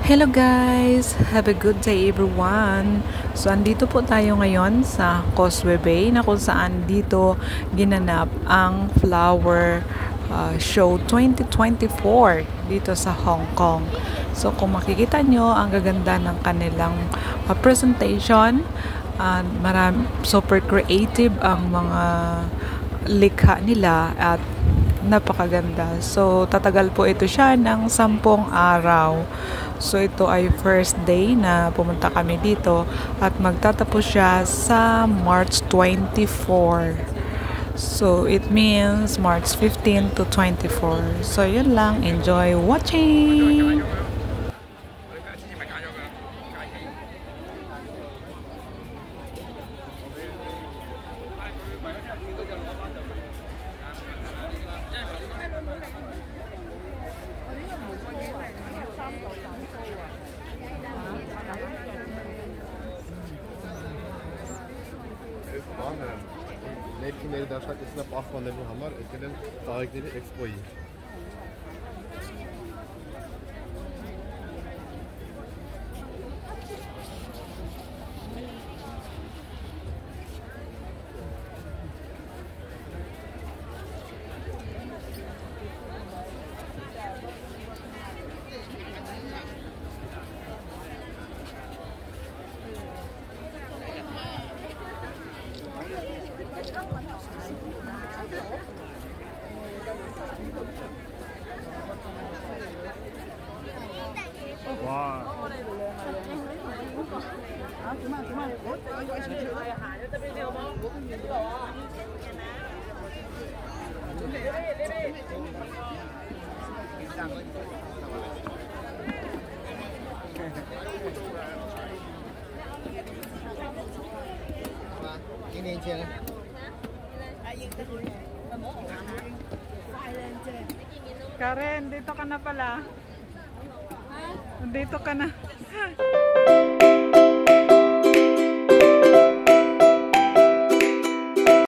Hello guys! Have a good day everyone! So andito po tayo ngayon sa Causeway Bay na kung saan dito ginanap ang Flower Show 2024 dito sa Hong Kong. So kung makikita nyo, ang gaganda ng kanilang presentation. Super creative ang mga likha nila at napakaganda. So tatagal po ito siya ng 10 araw. So ito ay first day na pumunta kami dito at magtatapos siya sa March 24. So it means March 15 to 24. So yun lang, enjoy watching! Mevkimleri Davşak Esnaf Afmanları Hamar Ülkenin Sahipleri Expo'yu. 와. Karen, dito ka na pala. Dito ka na.